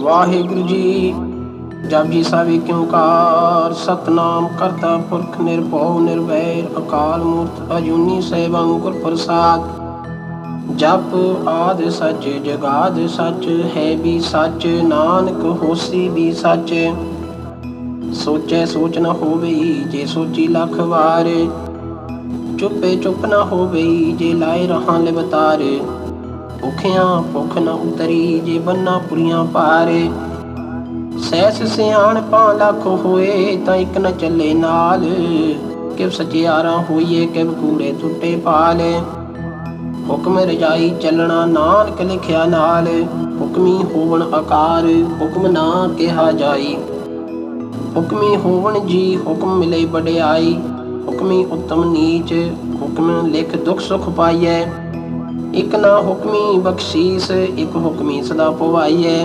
वाहिगुरु जी। जप जी सावी क्यों कार सतनाम करता पुरख निर्भव निर्वैर अकाल मूर्त अजूनी सैभं गुर प्रसाद। जप आद सच जगाद सच है भी सच नानक होसी भी सच। सोचे सोच न होवई जे सोची लख वार चुपे चुप न होवई जे लाए रहा लिवतार। भुखियां भुख न उतरी जे बन्ना पुरियां पार। सैस सियाण पां लख होए तां इक न चले नाल। किव सचियारा होइए किव कूड़े टुटे पाल। हुक्म रजाई चलना नानक लिखिया नाल। हुक्मी होवण आकार हुक्म ना किहा जाई। हुक्मी होवण जी हुक्म मिले बड़ियाई। हुक्मी उत्तम नीच हुक्म लिख दुख सुख पाइए। इक ना हुक्मी बख्शीस इक हुक्मी सदा पवाइए।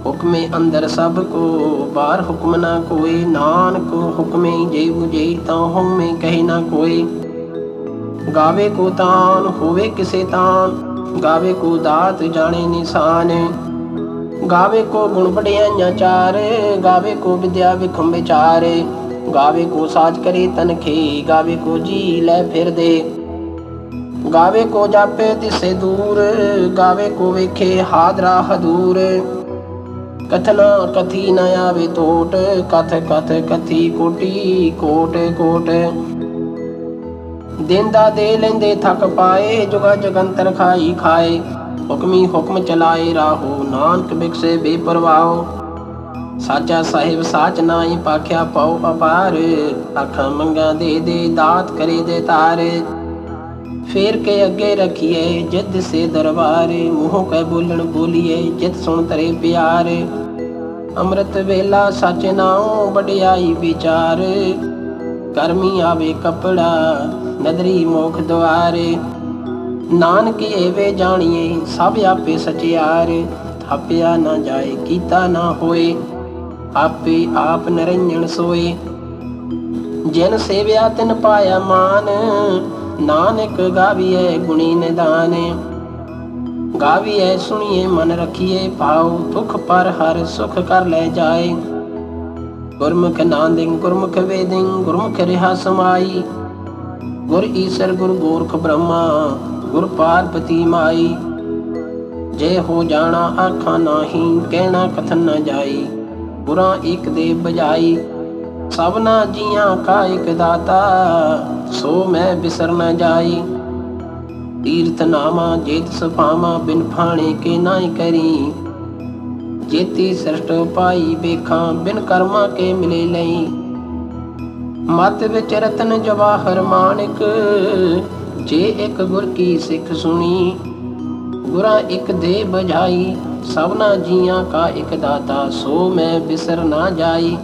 हुक्मे अंदर सब को बाहर हुक्म ना कोई। नानक हुक्मे जे बुझे तां हुक्मे कहे ना कोई। गावे को तान होवे किसे तान गावे को दात जाने निशान। गावे को गुण बढ़िया चार गावे को विद्या विखम विचार। गावे को साज करे तनखे गावे को जी लै फिर दे। गावे को जापे दिसे दूर गावे को वेखे हादरा हदूर। कथना कथी न आवे तोट कथ कथ कथी कोटि कोट कोट। देंदा दे लेंदे थक पाए जुगा जगंतर खाई खाए। हुक्मी हुक्म चलाए राहो नानक बिकसे बेपरवाहो। साचा साहिब साच नाई पाख्या पाओ अपार। आखा मंगा दे दे दात करे दे तार। फेर के अगे रखिए जिद से दरबार। मुँह कै बोलन बोलिए जित सुन तरे प्यार। अमृत वेला सच नाओ बढ़ियाई विचार। कर्मी आवे कपड़ा नदरी मोख द्वारे। नानक एवे जानिए सब आपे सचियार। थापिया ना जाए कीता ना होए आपे आप निरंजन सोए। जिन सेव्या तिन पाया मान नानक गाविए गुणी निदान। गाविए सुनिए मन रखिए पाओ दुख पर हर सुख कर ले जाए। गुरमुख नांदिंग गुरमुख वेदिंग गुरमुख रिहा समाई। गुर ईसर गुर गोरख ब्रह्मा गुर पार्वती माई। जय हो जाना आखा नाही कहना कथन न जाई। गुरा एक दे बजाई सबना जियां का एक दाता। सो मैं बिसर न जाई। तीर्थ नामा जेत सफामा बिन फाणे के नाई करी। जेती सृष्ट पाई बेखा बिन कर्मा के मिले लई। मत विच रतन जवाहर माणिक जे एक गुर की सिख सुनी। गुरा एक दे बजाई सबना जियां का एक दाता। सो मैं बिसर ना जाई।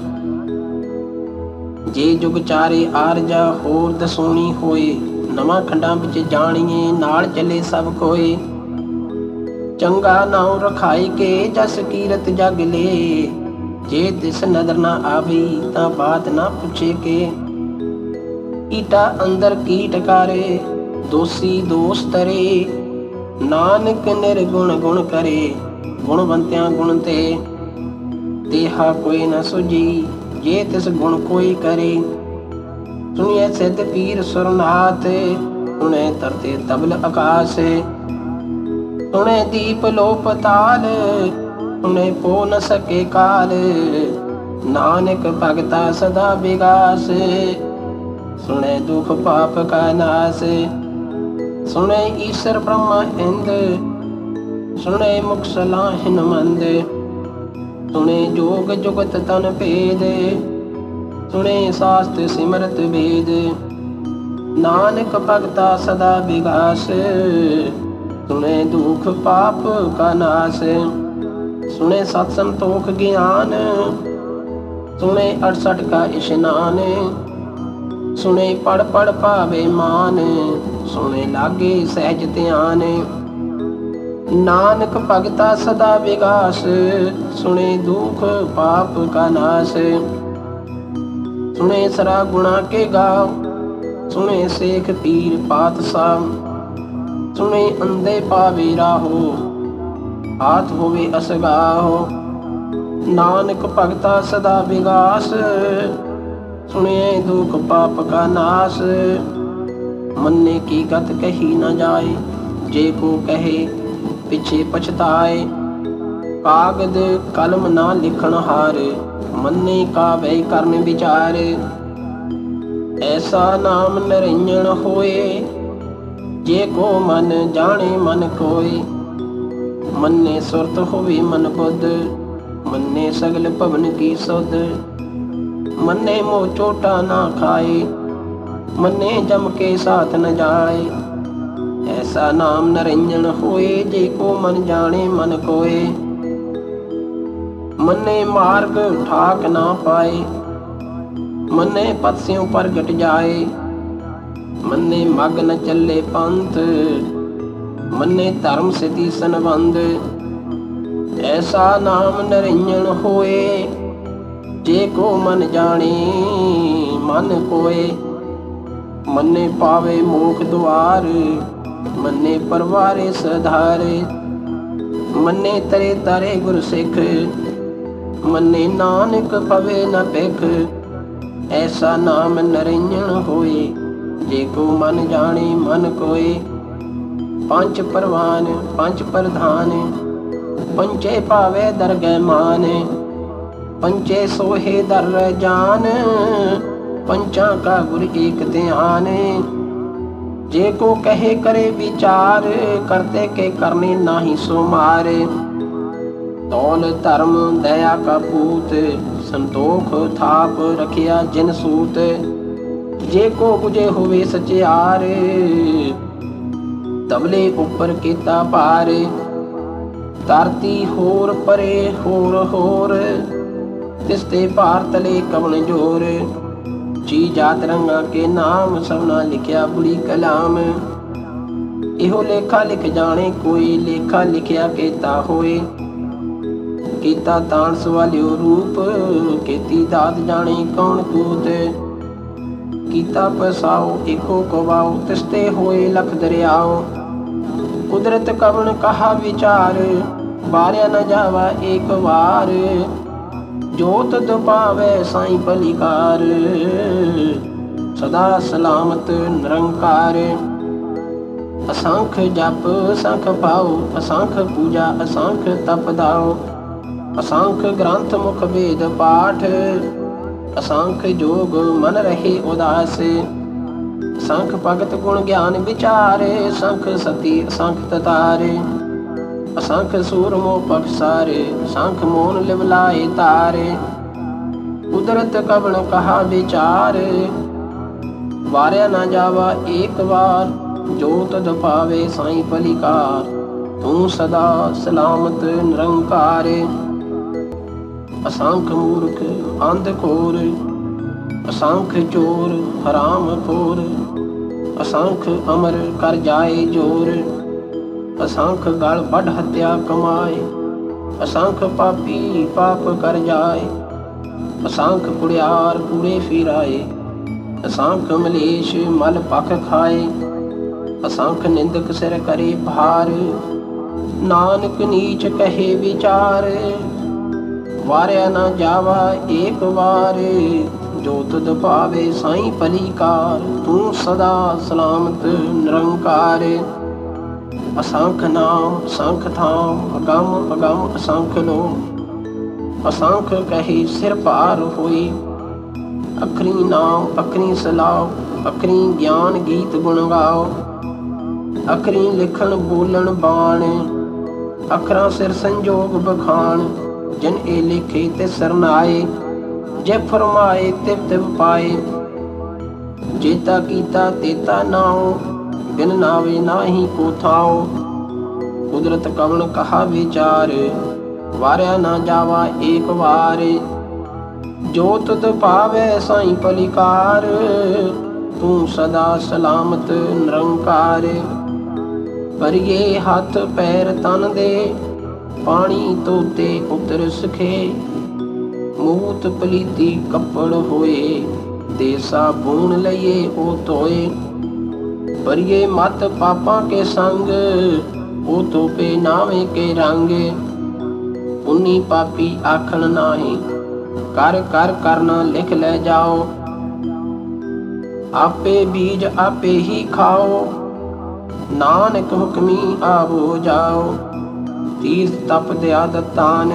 जे जुग चारे आरजा होर दसूनी होए। नवां खंडां विच जाणीए नाल चले सब कोए। चंगा नाउ रखाई के जस कीरत जग ले। जे दिस नदर ना आवी तां बात ना पुछे के। कीटा अंदर कीट करे दोषी दोष तरे। नानक निर्गुण गुण करे गुणवंत्यां गुण ते। तेहा कोई न सुझी जे तिस गुण कोई करे। सुनिए सिद्ध पीर सुरनाथ सुने तरते तबल आकाश। सुने दीप लो पताल सुने पो न सके काल। नानक भगता सदा विगास सुने दुख पाप का नाश। सुने ईश्वर ब्रह्मा इंद सुने मुख सलाहिन मंद। सुने जोग जुगत तन भेद सुने शास्त्र सिमरत वेद। नानक भगता सदा विगास सुने दुख पाप का नाश। सुने सत संतोख ज्ञान सुने 68 का इशनान। सुने पढ़ पढ़ पावे मान सुने लागे सहज ध्यान। नानक भगता सदा विगास सुने दुख पाप का नाश। सुने सरा गुणा के गाव सुने शेख पीर पातशाह। सुने अंधे पावे राहो हाथ होवे असगाहो। नानक भगता सदा विगास, सुनिए दुख पाप का नाश। मन्ने की गत कही न जाए, जे को कहे पीछे पछताए। कागद कलम ना लिखन हार, मन्ने का वै करन विचार। ऐसा नाम निरंजन होए, जे को मन जाने मन कोय। मन्ने सुरत होवे मन बुद्ध, मन्ने सगल भवन की सुध। मन्ने मोह चोटा ना खाए, मन्ने जम के साथ न जाए। ऐसा नाम निरंजन होए, जे को मन जाने मन कोय। मन्ने मार्ग ठाक ना पाए, मन्ने पथ स्यों प्रगट जाए। मन्ने मग न चले पंथ, मन्ने धर्म सिद्धि संबंध। ऐसा नाम निरंजन होए, जे को मन जाने मन कोय। मन्ने पावे मोख द्वार, मन्ने परवारे सधारे। मन्ने तरे तारे गुर सिख, मन्ने नानक पवे न भिख। ऐसा नाम निरंजन होए, जे को मन जाने मन कोय। पंच परवान पंच प्रधान, पंचे पावे दरगह मान। पंचे सोहे दर जान, पंचा का गुर एक ध्यान। जे को कहे करे विचार, करते के करने नाही सो मारे। तौल धर्म दया का पूत, संतोख थाप रखिया जिन सूत। जे को बुझे होवे सचियार, तबले ऊपर केता पार। धरती होर परे होर होर, तिसते पार तले कवन जोर। जी जात रंगा के नाम, सबना लिखिया बुरी कलाम। इहो लेखा लिख जाने कोई, लेखा लिखिया केता होए। कीता तान सवालियो रूप, केती दात जाने कौन कूत। कीता पसाओ एको कवाओ, तिसते होए लख दरियाओ। कुदरत कवन कहा विचार, बारया न जावा एक बार। जोत दुपावे साईं पलिकार, सदा सलामत निरंकार। असंख जप असंख पाओ, असंख पूजा असंख तप दाओ। असंख ग्रंथ मुख वेद पाठ, असंख जोग मन रहे उदास। असंख भगत गुण ज्ञान विचारे, असंख सती असंख ततारे। असंख सूर मोह पखसारे, असंख मोन लिवलाए तारे। कुदरत कवन कहा विचार, वार्या न जावा एक बार। जोत दपावे साईं पलिकार, तू सदा सलामत निरंकार। असंख मूर्ख अंधखोर, असंख चोर हराम खोर। असंख अमर कर जाए जोर, असंख गल बढ़ हत्या कमाए। असंख पापी पाप कर जाए, असंख कुड़ियार कूड़े फिराए। असंख मलेश मल पख खाए, असंख निंदक सिर करे भार। नानक नीच कहे विचार, वार्या न जावा एक बार। जोत दपावे साईं पलिकार, तू सदा सलामत निरंकार। असंख नाम असंख धाम, अगम अगम असंख लो। असंख कहे सिर पार होई, अखरी नाम अखरी सलाओ। अखरी ज्ञान गीत गुण गाओ, अखरी लिखण बोलण बाण। अखरा सिर संजोग बखान, जिन ए लिखे ते सरनाए। जे फरमाए तिव तिव पाए, जेता कीता तेता नाओ। बिन नावे नाही को थाओ, कुदरत कवन कहा विचार। वार्या न जावा एक बार। जोत पावे साईं पलिकार, तू सदा सलामत निरंकार। परिए हथ पैर तन दे, पानी तोते उतर सखे। मूत पलीती कपड़ होए, दे साबून लइए ओ धोए। परिए मत पापा के संग, ओ तो पे नावे के रंग। पुन्नी पापी आखन नाही, कर कर करना लिख ले जाओ। आपे बीज आपे ही खाओ, नानक हुक्मी आवो जाओ। तीर्थ तप दया दत्तान,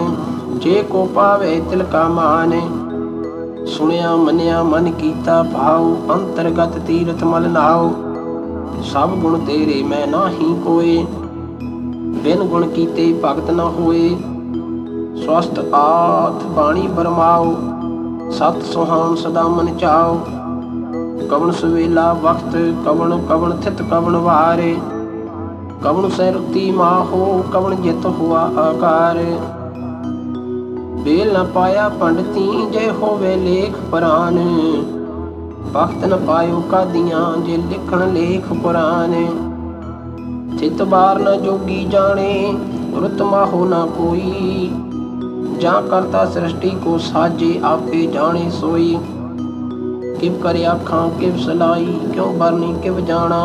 जे को पावे तिल का मान। सुनिया मनिया मन कीता भाव, अंतरगत तीर्थ मल नाओ। सब गुण तेरे मैं नाही कोय, बिन गुण कीते भगत न होए। स्वस्थ आथ बाणी बरमाओ, सत सुहान सदा मन चाओ। कवन सवेला वक्त कवन कवन थित कवन वारे, कवन सै रुती माहो कवन जित हुआ आकार। बेल न पाया पंडिती जे होवे लेख पुराण, भगत न पायो कादियां जे लिखण लेख पुराण। चित बार न जोगी जाने, रुत माहो न कोई। जा करता सृष्टि को साजे, आपे जाने सोई। किव करे आखां किव सलाई, क्यों बरनी किव जाना।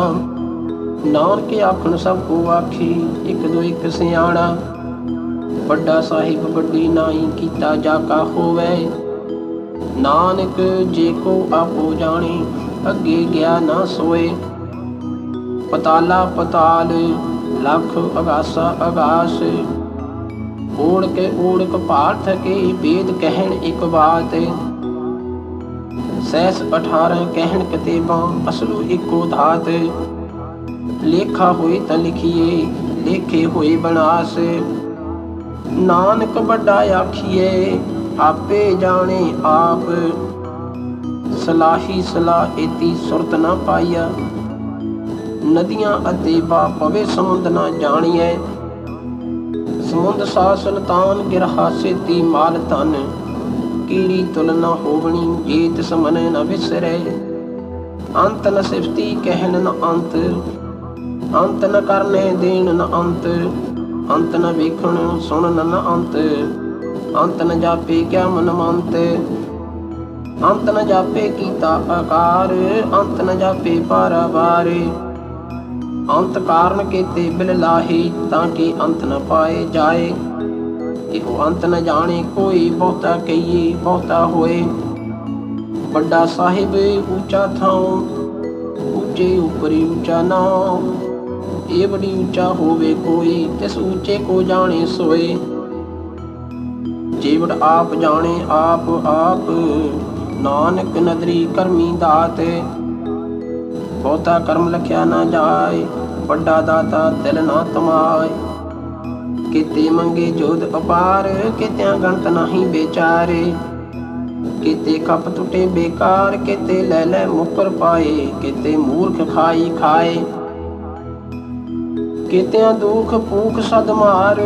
नानक आखन सब को आखे, एक दो एक सियाणा। बड़ा साहिब बड़ी नाई, कीता जाका होवे। नानक जे को आपो जाने, अगे गया ना सोए। पताला पताल लख अगासा अगास, ओढ़ पार्थ के वेद कहन एक बात। सहस 18 कहन कतेबां, असलू इको धात। लेखा होए त लिखिए, लेखे होए बनास। नानक बड़ा आखिए, आपे जाने आप। सलाही सलाह एती सुरत न पाइया, नदियां अतेबा पवे समुंद न जानिए। समुंद सा सुल्तान गिरहा सेती माल तन, कीड़ी तुलना होवनी जे तिस मन न विसरे। अंत न सिफती कहन न अंत, अंत न करने देन न अंत। अंत न वेखण सुनन न अंत, अंत न जापे क्या मन मंत। अंत न जापे कीता आकार, अंत न जापे पारावार। अंत कारण केते बिल लाहे, ताकि अंत न पाए जाए। इहो अंत न जाने कोई, बहुता कहिए बहुता होए। बड़ा साहिब ऊंचा थाओ, ऊंचे ऊपरी ऊंचा नाम। ये बड़ी ऊंचा होवे कोई, तिस ऊंचे को जाने सोए। जेवड़ आप जाने आप आप, नानक नदरी करमी दात। बहुता कर्म लख्या ना जाए, बड़ा दाता दिल ना तमाए। किते मंगे जोध अपार, कित्या गणत नहीं बेचारे। किते कप टुटे बेकार, किते ले ले मुकर पाए। किते मूर्ख खाई खाए, कित्या दुख भूख सदमार।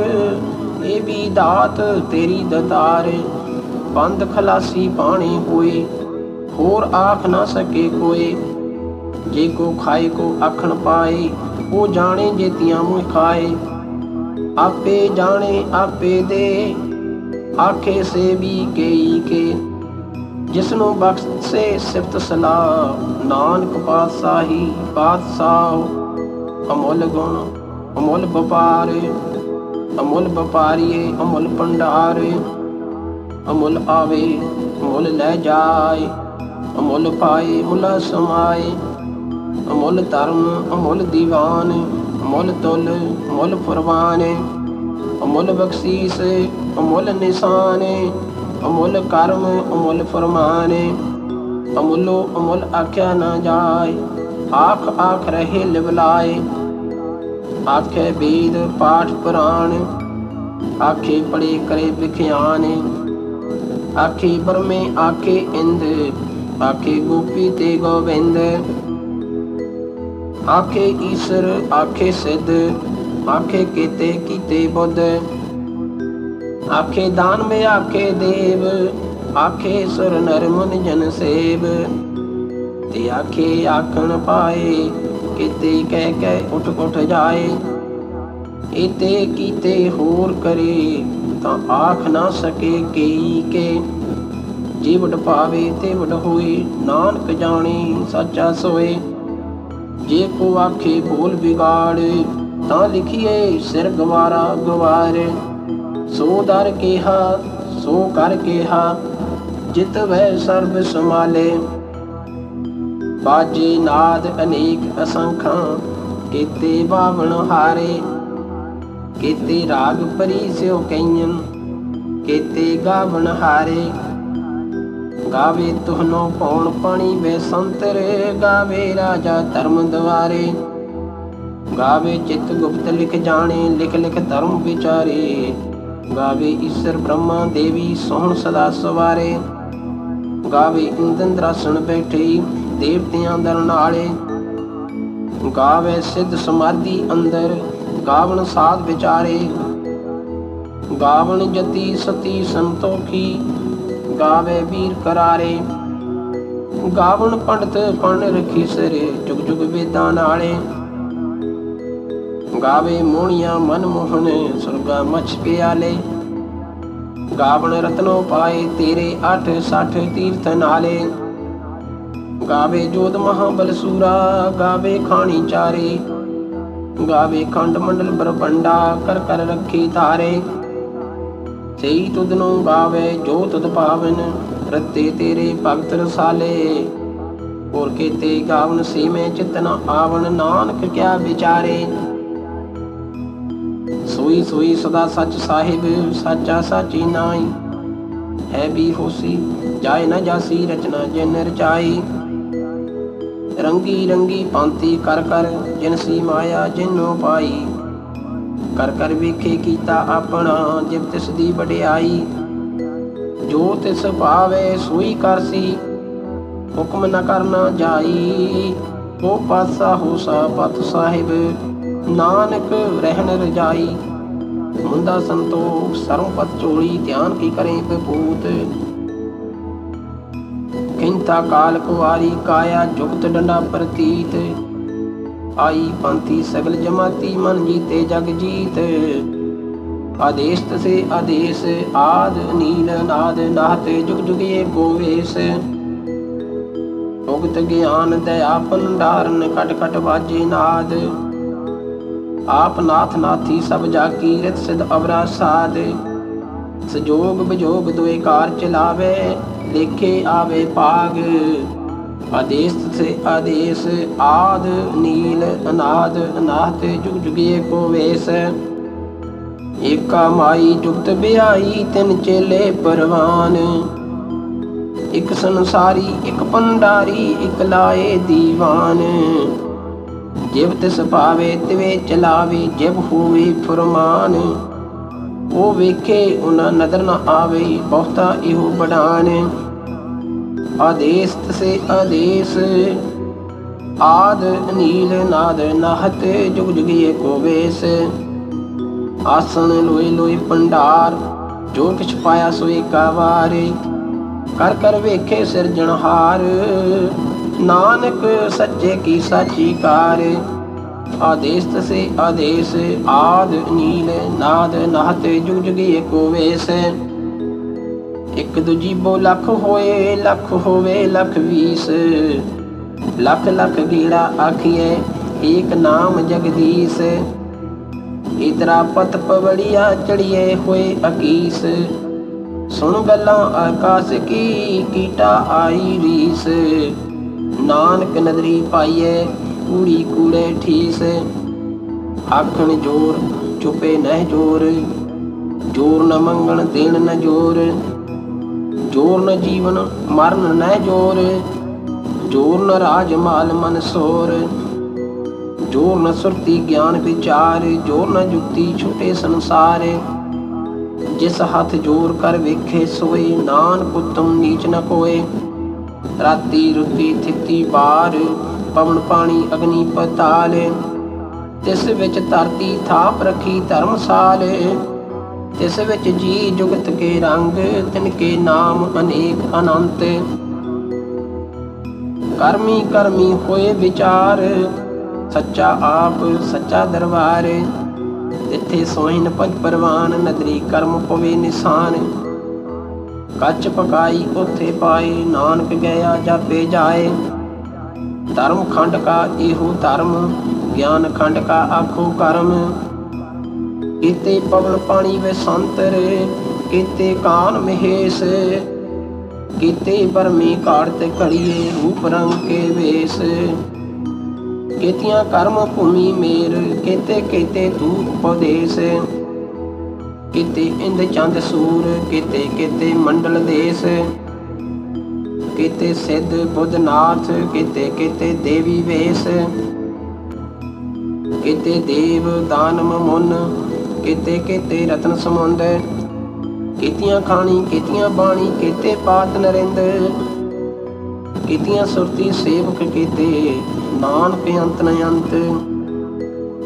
ये भी दात तेरी दतार, बंद खलासी पाने होए। होर आख ना सके कोई, जे को खाए को आखन पाए। वो जाने जेतियां मुँह खाए, आपे जाने आपे दे। आखे से भी केई के, जिसनु बख्शे सिफत सलाह। नानक पातशाही पातशाह, अमुल गुण अमुल व्यापार। अमुल व्यापारिये अमुल भंडार, अमुल आवे अमुल ले जाए। अमुल पाए मुला समाए, अमुल धर्म अमुल दीवान। अमुल तुल अमुल फरमान, अमुल बख्शीस अमुल निशान। अमुल कर्म अमुल फरमान, अमुलो अमुल आख्या न जाए। आख आख रहे लिवलाए, आखे वेद पाठ पुराण। आखे पढ़े करे विख्यान, आखे ब्रह्मे आखे इंद। आखे गोपी ते गोविंद, आखे ईश्वर आखे सिद्ध। आखे केते कीते बुद्ध, आखे दान में आखे देव। आखे सुर नर मुनि जन सेव, ते आखे आखन पाए। केते कह कह उठ उठ जाए, एते कीते होर करे। तां आख ना सके केई के, जीवट पावे तेवट होए। नानक जाने सच्चा सोए, जे को आखे बोल बिगाड़। तां लिखिए सिर गवारा गवार, ਸੋ ਦਰ ਕੇਹਾ ਸੋ ਕਰ ਕੇਹਾ, ਜਿਤ ਵੈ ਸਰਬ ਸਮਾਲੇ। ਬਾਜੇ ਨਾਦ ਅਨੇਕ ਅਸੰਖਾਂ, ਕੀਤੇ ਬਾਵਣ ਹਾਰੇ। ਕੀਤੇ ਰਾਗ ਭਰੀ ਸਿਉ ਕਈਨ, ਕੀਤੇ ਗਾਵਣ ਹਾਰੇ। ਗਾਵੇ ਤੁਹਨੋ ਪੌਣ ਪਾਣੀ ਵੇ ਸੰਤਰ, ਗਾਵੇ ਰਾਜਾ ਧਰਮ ਦੁਆਰੇ। ਗਾਵੇ ਚਿਤ ਗੁਪਤ ਲਿਖ ਜਾਣੇ, ਲਿਖ ਲਿਖ ਧਰਮ ਵਿਚਾਰੇ। ਗਾਵੇ ਈਸ਼ਰ ਬ੍ਰਹਮਾ ਦੇਵੀ ਸੋਹਣ ਸਦਾ ਸਵਾਰੇ। ਗਾਵੇ ਇੰਦਰਾਸਣ ਬੈਠੇ ਦੇਵਤਿਆਂ ਦਰ ਨਾਲੇ। ਗਾਵੇ ਸਿੱਧ ਸਮਾਧੀ ਅੰਦਰ, ਗਾਵਣ ਸਾਧ ਵਿਚਾਰੇ। ਗਾਵਣ ਜਤੀ ਸਤੀ ਸੰਤੋਖੀ, ਗਾਵੇ ਵੀਰ ਕਰਾਰੇ। ਗਾਵਣ ਪੰਡਤ ਪਣ ਰਖੀ ਸਿਰੇ, ਜੁਗ ਜੁਗ ਵੇਦਾਂ ਨਾਲੇ। ਗਾਵੇ ਮੋਹਣੀਆਂ ਮਨ ਮੋਹਨ, ਸੁਰਗਾ ਮਛ ਪਿਆਲੇ। ਗਾਵਣ ਰਤਨੋ ਪਾਏ ਤੇਰੇ 8 ਤੀਰਥ ਨਾਲੇ। ਗਾਵੇ ਜੋਧ ਮਹਾਬਲ ਸੂਰਾ, ਗਾਵੇ ਖਾਣੀ ਚਾਰੇ। ਗਾਵੇ ਖੰਡ ਮੰਡਲ ਬ੍ਰਹਮੰਡਾ, ਕਰ ਕਰ ਰੱਖੀ ਧਾਰੇ। ਸਈ ਤੁਧ ਨੂੰ ਗਾਵੇ ਜੋ ਤੁਧ ਪਾਵਨ, ਰਤੇ ਤੇਰੇ ਭਗਤ ਰਸਾਲੇ। ਹੋਰ ਕੀਤੇ ਗਾਵਨ ਸੀਵੇਂ ਚਿਤ ਨ ਆਵਣ, ਨਾਨਕ ਕਿਆ ਵਿਚਾਰੇ। ਸੋਈ ਸੋਈ ਸਦਾ ਸੱਚ ਸਾਹਿਬ, ਸਾਚਾ ਸਾਚੀ ਨਾਈ। ਹੈ ਵੀ ਹੋਸੀ ਜਾਏ ਨ ਜਾਸੀ, ਰਚਨਾ ਜਿਨ ਰਚਾਈ। ਰੰਗੀ ਰੰਗੀ ਭਾਂਤੀ ਕਰ ਕਰ, ਜਿਨ ਸੀ ਮਾਇਆ ਜਿਨੋ ਪਾਈ। ਕਰ ਕਰ ਵੇਖੇ ਕੀਤਾ ਆਪਣਾ, ਜਿਵ ਤਿਸ ਦੀ ਵਡਿਆਈ। ਜੋ ਤਿਸ ਭਾਵੇ ਸੋਈ ਕਰਸੀ, ਹੁਕਮ ਨ ਕਰਨਾ ਜਾਈ। ਉਹ ਪਾਸਾ ਹੋਸਾ ਪਤ ਸਾਹਿਬ, ਨਾਨਕ ਰਹਿਣ ਰਜਾਈ। ਮੁੰਦਾ ਸੰਤੋਖ ਸਰਮ ਪਤ ਚੋਲੀ, ਧਿਆਨ ਕੀ ਕਰੇ ਵਿਭੂਤ। ਖਿੰਤਾ ਕਾਲ ਕੁਵਾਰੀ, ਕਾਇਆ ਜੁਗਤ ਡੰਡਾ ਪ੍ਰਤੀਤ। ਆਈ ਪੰਥੀ ਸਗਲ ਜਮਾਤੀ, ਮਨ ਜੀਤੇ ਜਗ ਜੀਤ। ਆਦੇਸ਼ ਤਸੇ ਆਦੇਸ਼, ਆਦ ਨੀਲ ਨਾਦ ਨਾਹਤ, ਜੁਗ ਜੁਗ ਏਕੋ ਵੇਸ। ਉਗਤ ਗਿਆਨ ਦਇਆ ਭੰਡਾਰਨ, ਕਟ ਕਟ ਵਾਜੇ ਨਾਦ। ਆਪ ਨਾਥ ਨਾਥੀ ਸਭ ਜਾਕੀ, ਰਿਤ ਸਿਧ ਅਵਰਾ ਸਾਧ। ਸਜੋਗ ਵਿਜੋਗ ਦੁਇ ਕਾਰ ਚਲਾਵੇ, ਲੇਖੇ ਆਵੇ ਭਾਗ। ਆਦੇਸ਼ ਸੇ ਆਦੇਸ਼, ਆਦ ਨੀਲ ਅਨਾਦ ਅਨਾਹਤ, ਜੁਗ ਜੁਗ ਏਕੋ ਵੇਸ। ਏਕਾ ਮਾਈ ਜੁਗਤ ਬਿਆਈ, ਤਿੰਨ ਚੇਲੇ ਪਰਵਾਨ। ਇੱਕ ਸੰਸਾਰੀ ਇੱਕ ਭੰਡਾਰੀ, ਇੱਕ ਲਾਏ ਦੀਵਾਨ। ਜਿਵ ਤਿਸ ਭਾਵੇ ਤਿਵੇਂ ਚਲਾਵੇ, ਜਿਵ ਹੋਵੇ ਫੁਰਮਾਨ। ਉਹ ਵੇਖੇ ਉਹਨਾਂ ਨਦਰ ਨ ਆਵੇ, ਬਹੁਤਾ ਇਹੋ ਬੜਾਨ। ਆਦੇਸ਼ ਤਸੇ ਆਦੇਸ਼, ਆਦ ਨੀਲ ਨਾਦ ਨਾਹਤ, ਜੁਗ ਜੁਗ ਏਕੋ ਵੇਸ। ਆਸਣ ਲੋਏ ਲੋਏ ਭੰਡਾਰ, ਜੋ ਕਿਛ ਪਾਇਆ ਸੋ ਏਕਾ ਵਾਰ। ਕਰ ਕਰ ਵੇਖੇ ਸਿਰਜਣਹਾਰ, ਨਾਨਕ ਸੱਚੇ ਕੀ ਸਾਚੀ ਕਾਰ। ਆਦੇਸ਼ ਤਸੇ ਆਦੇਸ਼, ਆਦ ਨੀਲ ਨਾਦ ਨਾਹਤ, ਜੁਗ ਜੁਗ ਏਕੋ ਵੇਸ। ਇੱਕ ਦੂਜੀਬੋ ਲੱਖ ਹੋਏ, ਲੱਖ ਹੋਵੇ ਲੱਖ ਵੀਸ। ਲੱਖ ਲੱਖ ਗੀੜਾ ਆਖੀਏ, ਏਕ ਨਾਮ ਜਗਦੀਸ਼। ਇਤਰਾ ਪਤ ਪਵੜੀਆ, ਚੜੀਏ ਹੋਏ ਅਕੀਸ। ਸੁਣ ਗੱਲਾਂ ਆਕਾਸ ਕੀ, ਕੀਟਾ ਆਈ ਰੀਸ। ਨਾਨਕ ਨਦਰੀ ਪਾਈਏ, ਕੂੜੀ ਕੂੜੇ ਠੀਸ। ਆਖਣ ਜੋਰ ਚੁਪੇ ਨਹਿ ਜੋਰ, ਜੋਰ ਨ ਮੰਗਣ ਦੇਣ ਨ ਜੋਰ। ਜੋਰ ਨ ਜੀਵਨ ਮਰਨ ਨਹਿ ਜੋਰ, ਜੋਰ ਨ ਰਾਜ ਮਾਲ ਮਨ ਸੋਰ। ਜੋਰ ਨ ਸੁਰਤੀ ਗਿਆਨ ਵਿਚਾਰ, ਜੋਰ ਨ ਜੁਗਤੀ ਛੁਟੇ ਸੰਸਾਰ। ਜਿਸ ਹੱਥ ਜੋਰ ਕਰ ਵੇਖੇ ਸੋਏ, ਨਾਨਕ ਉਤਮ ਨੀਚ ਨ ਕੋਏ। ਰਾਤੀ ਰੁਤੀ ਥਿਤੀ ਬਾਰ, ਪਵਨ ਪਾਣੀ ਅਗਨੀ ਪਤਾਲ। ਤਿਸ ਵਿੱਚ ਧਰਤੀ ਥਾਪ ਰਖੀ ਧਰਮਸਾਲ। ਤਿਸ ਵਿੱਚ ਜੀ ਜੁਗਤ ਕੇ ਰੰਗ, ਤਿਨਕੇ ਨਾਮ ਅਨੇਕ ਅਨੰਤ। ਕਰਮੀ ਕਰਮੀ ਹੋਏ ਵਿਚਾਰ, ਸੱਚਾ ਆਪ ਸੱਚਾ ਦਰਬਾਰ। ਤਿੱਥੇ ਸੋਹਿਨ ਪੰਜ ਪਰਵਾਨ, ਨਦਰੀ ਕਰਮ ਪਵੇ ਨਿਸ਼ਾਨ। ਕੱਚ ਪਕਾਈ ਉੱਥੇ ਪਾਏ, ਨਾਨਕ ਗਿਆ ਜਾਪੇ ਜਾਏ। ਧਰਮ ਖੰਡ ਕਾ ਇਹੋ ਧਰਮ, ਗਿਆਨ ਖੰਡ ਕਾ ਆਖੋ ਕਰਮ। ਕੀਤੇ ਪਵਨ ਪਾਣੀ ਵੇ ਸੰਤਰ, ਕੀਤੇ ਕਾਨ ਮਹੇਸ਼, ਕੀਤੇ ਬਰਮੀ ਘਾੜ ਤੇ ਘੜੀਏ ਰੂਪ ਰੰਗ ਕੇ ਵੇਸ। ਕੀਤੀਆਂ ਕਰਮ ਭੂਮੀ ਮੇਰ, ਕੀਤੇ ਕੀਤੇ ਤੂ ਉਪਦੇਸ, ਕੀਤੇ ਇੰਦ ਚੰਦ ਸੂਰ, ਕੀਤੇ ਕੀਤੇ ਮੰਡਲ ਦੇਸ, ਕੀਤੇ ਸਿੱਧ ਬੁੱਧ ਨਾਥ, ਕੀਤੇ ਕੀਤੇ ਦੇਵੀ ਵੇਸ, ਕੀਤੇ ਦੇਵ ਦਾਨਮ ਮੁਨ, ਕੀਤੇ ਕੀਤੇ ਰਤਨ ਸਮੁੰਦ, ਕੀਤੀਆਂ ਖਾਣੀ ਕੀਤੀਆਂ ਬਾਣੀ, ਕੀਤੇ ਪਾਤ ਨਰਿੰਦ, ਕੀਤੀਆਂ ਸੁਰਤੀ ਸੇਵਕ, ਕੀਤੇ ਨਾਨਕ ਅੰਤ ਨ ਅੰਤ।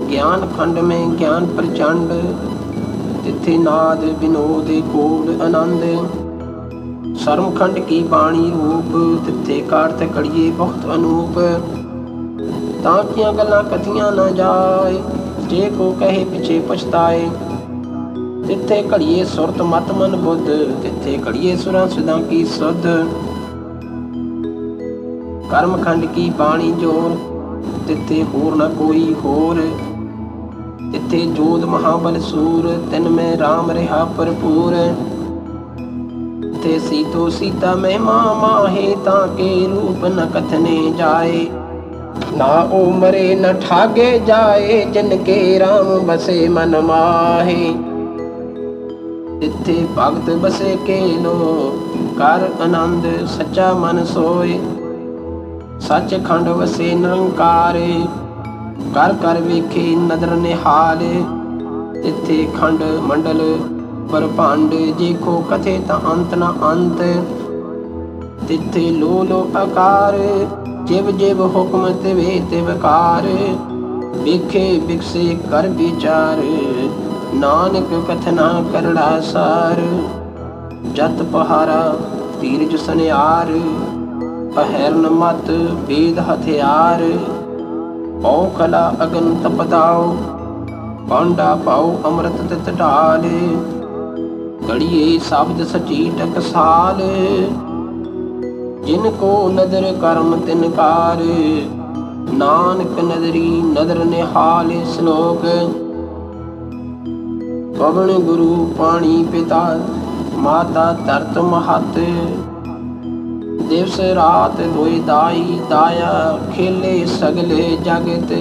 ਗਿਆਨ ਖੰਡ ਮੈਂ ਗਿਆਨ ਪ੍ਰਚੰਡ, ਤਿੱਥੇ ਨਾਦ ਵਿਨੋਦ ਕੋਲ ਆਨੰਦ। ਸਰਮ ਖੰਡ ਕੀ ਬਾਣੀ ਰੂਪ, ਤਿੱਥੇ ਕਾਰਤ ਕੜੀਏ ਬਹੁਤ ਅਨੂਪ। ਤਾਂ ਕੀਆਂ ਗੱਲਾਂ ਕਥੀਆਂ ਨਾ ਜਾਏ, ਜੇ ਕੋ ਕਹੇ ਪਿਛੇ ਪਛਤਾਏ। ਤਿੱਥੇ ਘੜੀਏ ਸੁਰਤ ਮਤ ਮਨ ਬੁੱਧ, ਤਿੱਥੇ ਘੜੀਏ ਸੁਰਾਂ ਸਿਦਾਂ ਕੀ ਸੁਧ। ਕਰਮ ਖੰਡ ਕੀ ਬਾਣੀ ਜੋਰ, ਤਿੱਥੇ ਹੋਰ ਨਾ ਕੋਈ ਹੋਰ। ਤਿੱਥੇ ਜੋਧ ਮਹਾਬਲ ਸੂਰ, ਤਿਨ ਮੈਂ ਰਾਮ ਰਿਹਾ ਭਰਪੂਰ। ਤਿੱਥੇ ਸੀਤੋ ਸੀਤਾ ਮਹਿਮਾ ਮਾਹੇ, ਤਾਂ ਕੇ ਰੂਪ ਨ ਕਥਨੇ ਜਾਏ। ਨਾ ਉਹ ਮਰੇ ਨ ਠਾਗੇ ਜਾਏ, ਜਿਨ ਕੇ ਰਾਮ ਬਸੇ ਮਨ ਮਾਹੇ। ਤਿੱਥੇ ਭਗਤ ਬਸੇ ਕੇਲੋ, ਕਰ ਆਨੰਦ ਸੱਚਾ ਮਨ ਸੋਏ। ਸੱਚ ਖੰਡ ਵਸੇ ਨਿਰੰਕਾਰੇ, ਕਰ ਕਰ ਵੇਖੇ ਨਦਰ ਨਿਹਾਲ। ਤਿੱਥੇ ਖੰਡ ਮੰਡਲ ਬ੍ਰਹਮੰਡ, ਜੇਖੋ ਕਥੇ ਤਾਂ ਅੰਤ ਨ ਅੰਤ। ਤਿੱਥੇ ਲੋ ਲੋ ਆਕਾਰ, ਜਿਵ ਜਿਵ ਹੁਕਮ ਤਿਵੇ ਤਿਵਕਾਰ। ਵੇਖੇ ਬਿਕਸੇ ਕਰ ਵਿਚਾਰ, ਨਾਨਕ ਕਥਨਾ ਕਰੜਾ ਸਾਰ। ਜਤ ਪਹਾਰਾ ਧੀਰਜ ਸੁਨਿਆਰ, ਅਹਰਨ ਮਤ ਵੇਦ ਹਥਿਆਰ। ਪਉ ਕਲਾ ਅਗਨ ਤਪਦਾਓ, ਪਾਂਡਾ ਪਾਉ ਅੰਮ੍ਰਿਤ ਤਿਤ ਢਾਲ। ਘੜੀਏ ਸ਼ਬਦ ਸਚੀ ਟਕਸਾਲ, ਜਿਨ ਕੋ ਨਦਰ ਕਰਮ ਤਿਨ ਕਾਰ। ਨਾਨਕ ਨਦਰੀ ਨਦਰ ਨਿਹਾਲ। ਸ਼ਲੋਕ। ਪਵਨ ਗੁਰੂ ਪਾਣੀ ਪਿਤਾ, ਮਾਤਾ ਧਰਤ ਮਹਤ। ਦਿਵਸ ਰਾਤ ਦੋਇ ਦਾਈ, ਦਾਇਆ ਖੇਲੇ ਸਗਲੇ ਜਗਤ।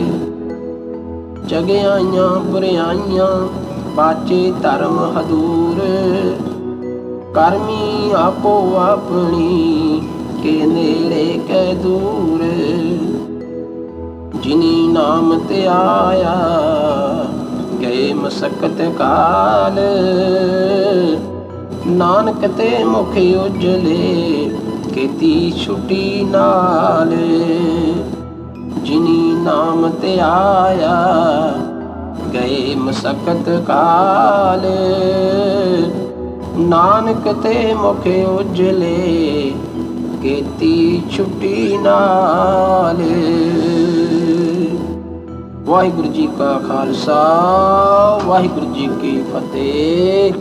ਜਗਿਆਈਆਂ ਬੁਰਿਆਈਆਂ, ਬਾਚੇ ਧਰਮ ਹਦੂਰ। ਕਰਮੀ ਆਪੋ ਆਪਣੀ, ਕੇ ਨੇੜੇ ਕੈ ਦੂਰ। ਜਿਨੀ ਨਾਮ ਤੇ ਆਇਆ, ਗਏ ਮਸਕਤ ਕਾਲ। ਨਾਨਕ ਤੇ ਮੁਖ ਉਜਲੇ, ਕੀਤੀ ਛੁਟੀ ਨਾਲ। ਜਿਨੀ ਨਾਮ ਤੇ ਆਇਆ, ਗਏ ਮਸਕਤ ਕਾਲ। ਨਾਨਕ ਤੇ ਮੁਖ ਉਜਲੇ, ਕੀਤੀ ਛੁਟੀ ਨਾਲ। ਵਾਹਿਗੁਰੂ ਜੀ ਕਾ ਖਾਲਸਾ, ਵਾਹਿਗੁਰੂ ਜੀ ਕੀ ਫਤਿਹ।